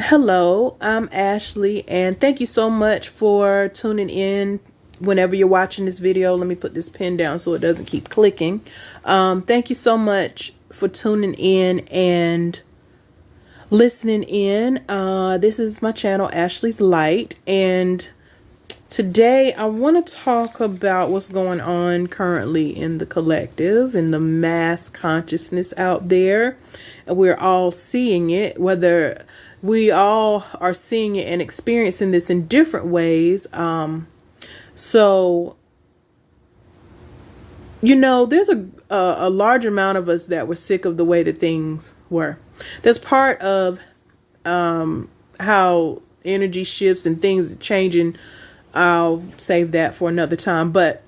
Hello, I'm Ashley, and thank you so much for tuning in whenever you're watching this video. Let me put this pen down so it doesn't keep clicking. Thank you so much for tuning in and listening in. This is my channel, Ashley's Light, and today I want to talk about what's going on currently in the collective, in the mass consciousness out there. And we're all seeing it, whether we all are seeing it and experiencing this in different ways. So, there's a large amount of us that were sick of the way that things were. That's part of how energy shifts and things changing. I'll save that for another time. But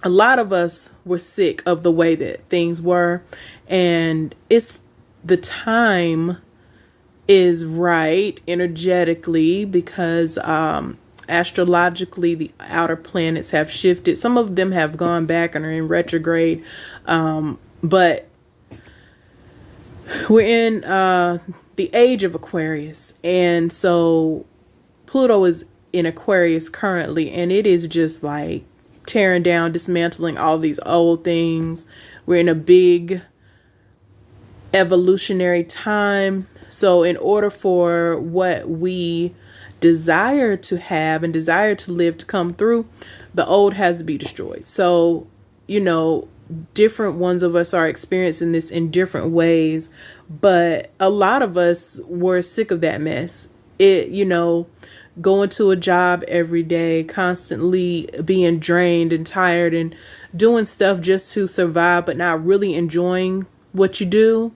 a lot of us were sick of the way that things were. And the time is right energetically because astrologically the outer planets have shifted. Some of them have gone back and are in retrograde. But we're in the age of Aquarius. And so Pluto is in Aquarius currently, and it is just like tearing down, dismantling all these old things. We're in a big evolutionary time. So in order for what we desire to have and desire to live to come through, the old has to be destroyed. So, different ones of us are experiencing this in different ways, but a lot of us were sick of that mess. Going to a job every day, constantly being drained and tired and doing stuff just to survive, but not really enjoying what you do,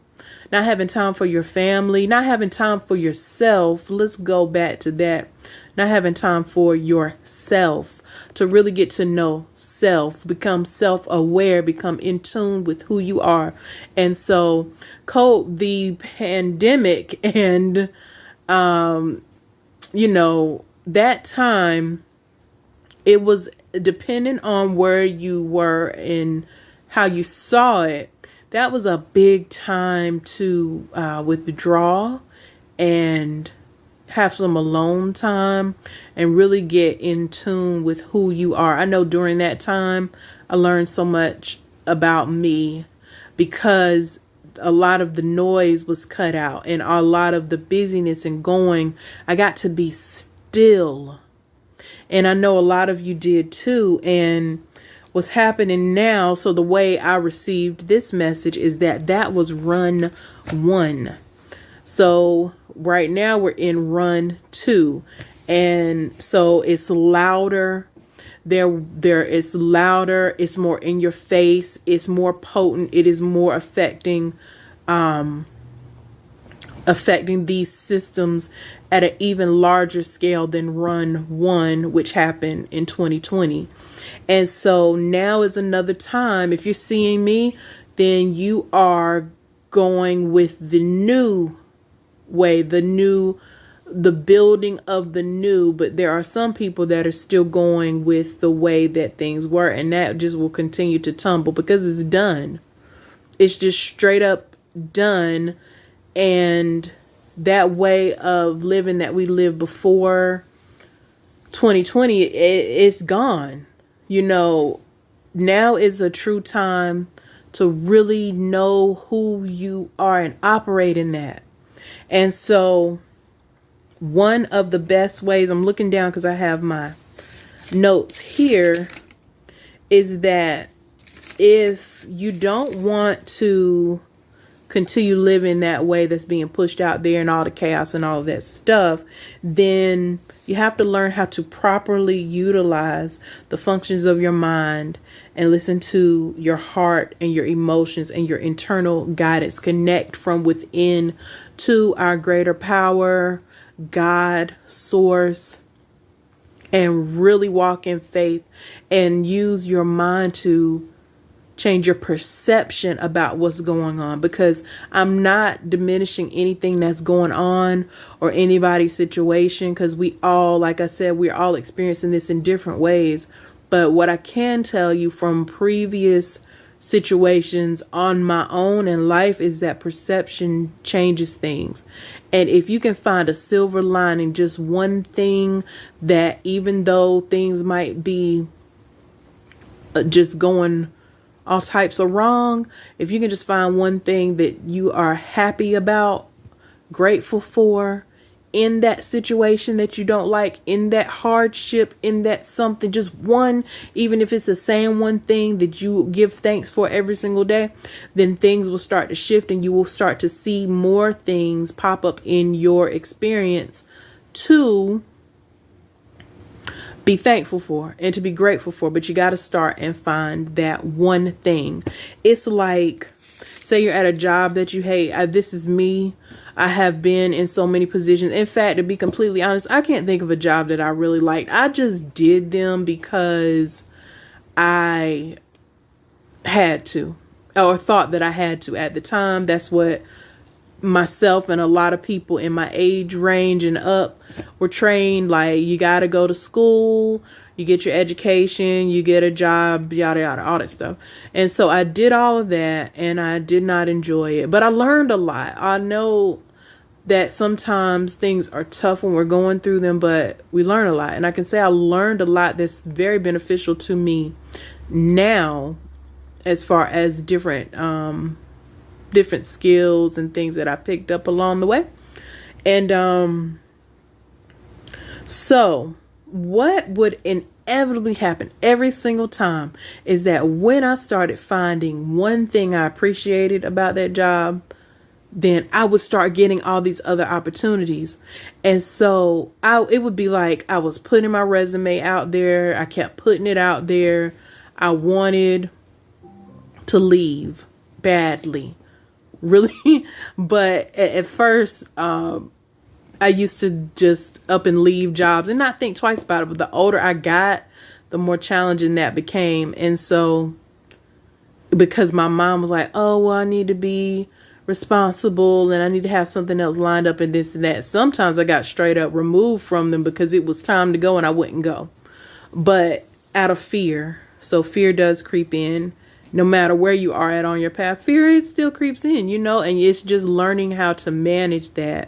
not having time for your family, not having time for yourself. Let's go back to that. Not having time for yourself, to really get to know self, become self-aware, become in tune with who you are. And so the pandemic and, that time, it was dependent on where you were and how you saw it. That was a big time to withdraw and have some alone time and really get in tune with who you are. I know during that time, I learned so much about me because a lot of the noise was cut out and a lot of the busyness and going, I got to be still. And I know a lot of you did too. And what's happening now, so the way I received this message is that was run 1. So right now we're in run 2. And so it's louder. It's louder. It's more in your face. It's more potent. It is more affecting these systems at an even larger scale than run 1, which happened in 2020. And so now is another time. If you're seeing me, then you are going with the new way, the building of the new. But there are some people that are still going with the way that things were, and that just will continue to tumble because it's done. It's just straight up done. And that way of living that we lived before 2020, it's gone. Now is a true time to really know who you are and operate in that. And so one of the best ways, I'm looking down because I have my notes here, is that if you don't want to continue living that way that's being pushed out there and all the chaos and all of that stuff, then you have to learn how to properly utilize the functions of your mind and listen to your heart and your emotions and your internal guidance. Connect from within to our greater power, God, source, and really walk in faith and use your mind to change your perception about what's going on, because I'm not diminishing anything that's going on or anybody's situation, because we all, like I said, we're all experiencing this in different ways. But what I can tell you from previous situations on my own in life is that perception changes things. And if you can find a silver lining, just one thing that even though things might be just going all types of wrong, if you can just find one thing that you are happy about, grateful for, in that situation that you don't like, in that hardship, in that something, just one, even if it's the same one thing that you give thanks for every single day, then things will start to shift and you will start to see more things pop up in your experience to be thankful for and to be grateful for. But you got to start and find that one thing. It's like, say you're at a job that you hate. This is me. I have been in so many positions. In fact, to be completely honest, I can't think of a job that I really liked. I just did them because I had to, or thought that I had to at the time. That's what myself and a lot of people in my age range and up were trained. Like, you got to go to school, you get your education, you get a job, yada, yada, all that stuff. And so I did all of that and I did not enjoy it, but I learned a lot. I know that sometimes things are tough when we're going through them, but we learn a lot. And I can say I learned a lot that's very beneficial to me now, as far as different skills and things that I picked up along the way. And so what would inevitably happen every single time is that when I started finding one thing I appreciated about that job, then I would start getting all these other opportunities. And so it would be like I was putting my resume out there. I kept putting it out there. I wanted to leave badly, really. But at first, I used to just up and leave jobs and not think twice about it. But the older I got, the more challenging that became. And so because my mom was like, oh, well, I need to be responsible and I need to have something else lined up and this and that. Sometimes I got straight up removed from them because it was time to go and I wouldn't go. But out of fear. So fear does creep in. No matter where you are at on your path, fear, it still creeps in, and it's just learning how to manage that.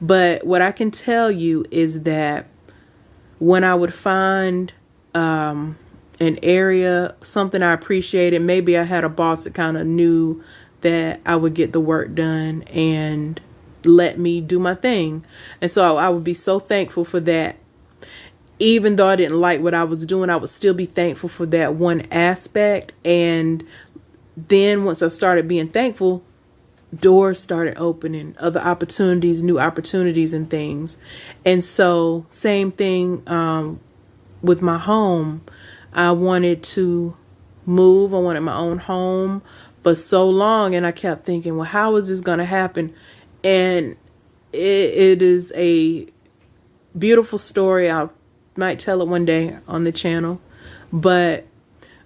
But what I can tell you is that when I would find an area, something I appreciated, maybe I had a boss that kind of knew that I would get the work done and let me do my thing. And so I would be so thankful for that. Even though I didn't like what I was doing, I would still be thankful for that one aspect. And then once I started being thankful, doors started opening, other opportunities, new opportunities and things. And so same thing with my home. I wanted to move. I wanted my own home for so long. And I kept thinking, well, how is this going to happen? And it is a beautiful story. I might tell it one day on the channel. But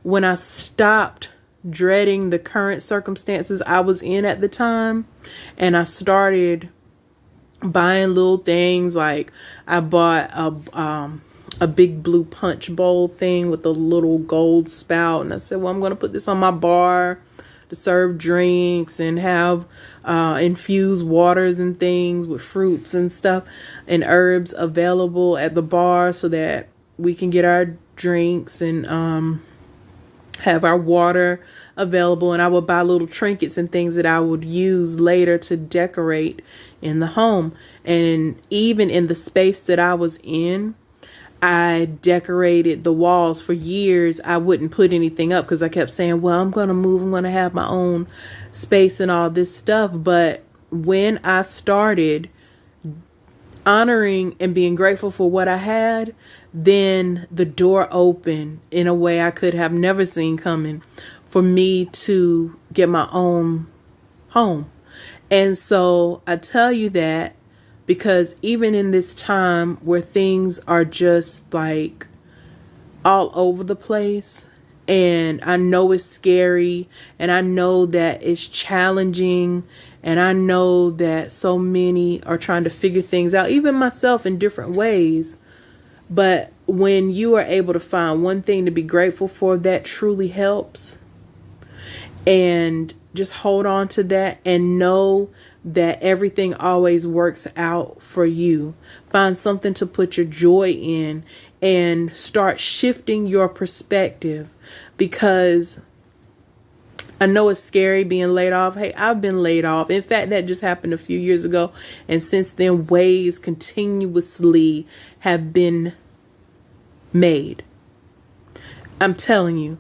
when I stopped dreading the current circumstances I was in at the time, and I started buying little things, like I bought a big blue punch bowl thing with a little gold spout, and I said, well, I'm going to put this on my bar to serve drinks and have infused waters and things with fruits and stuff and herbs available at the bar so that we can get our drinks and have our water available. And I would buy little trinkets and things that I would use later to decorate in the home. And even in the space that I was in, I decorated the walls. For years. I wouldn't put anything up because I kept saying, well, I'm going to move. I'm going to have my own space and all this stuff. But when I started honoring and being grateful for what I had, then the door opened in a way I could have never seen coming for me to get my own home. And so I tell you that because even in this time where things are just like all over the place, and I know it's scary, and I know that it's challenging, and I know that so many are trying to figure things out, even myself in different ways. But when you are able to find one thing to be grateful for, that truly helps. and just hold on to that and know that everything always works out for you. Find something to put your joy in and start shifting your perspective, because I know it's scary being laid off. Hey, I've been laid off. In fact, that just happened a few years ago. And since then, ways continuously have been made. I'm telling you,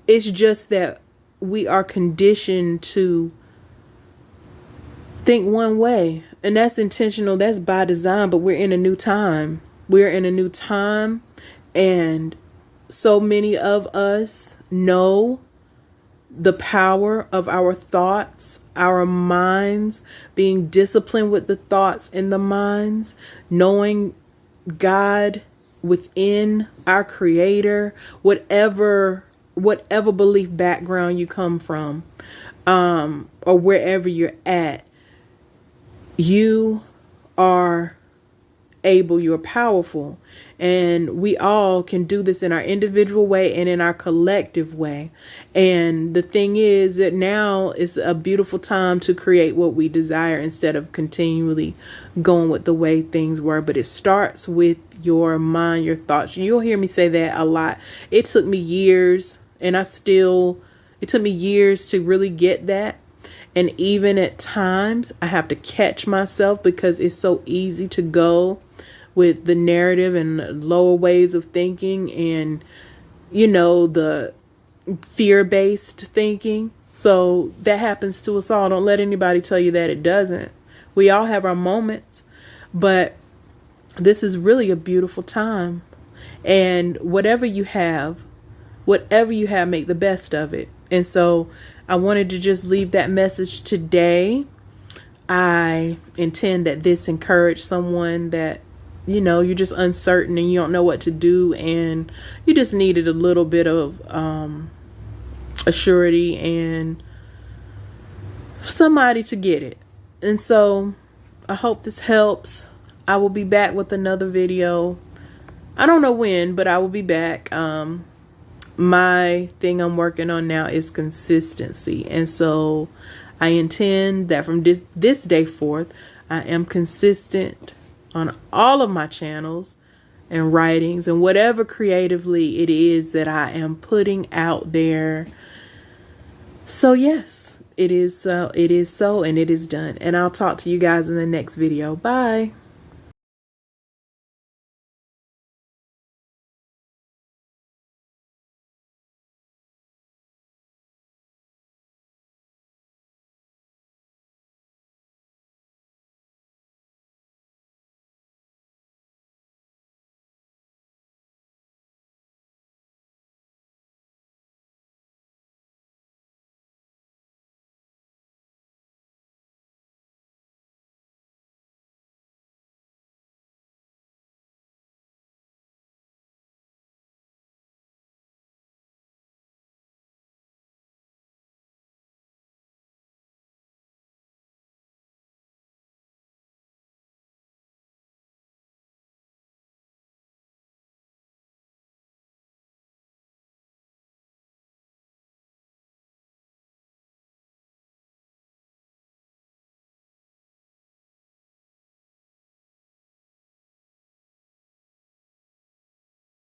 it's just that we are conditioned to think one way, and that's intentional. That's by design, but we're in a new time. We're in a new time, and so many of us know the power of our thoughts, our minds, being disciplined with the thoughts and the minds, knowing God within, our creator, whatever belief background you come from, or wherever you're at, you are able, you're powerful, and we all can do this in our individual way and in our collective way. And the thing is that now is a beautiful time to create what we desire instead of continually going with the way things were. But it starts with your mind, your thoughts. You'll hear me say that a lot. It took me years, and it took me years to really get that. And even at times I have to catch myself, because it's so easy to go with the narrative and lower ways of thinking and, the fear-based thinking. So that happens to us all. Don't let anybody tell you that it doesn't. We all have our moments, but this is really a beautiful time. And whatever you have, make the best of it. And so I wanted to just leave that message today. I intend that this encourage someone that, you're just uncertain and you don't know what to do, and you just needed a little bit of a surety and somebody to get it. And so I hope this helps. I will be back with another video. I don't know when, but I will be back. My thing I'm working on now is consistency. And so I intend that from this day forth, I am consistent on all of my channels and writings and whatever creatively it is that I am putting out there. So yes, it is so, and it is done. And I'll talk to you guys in the next video. Bye.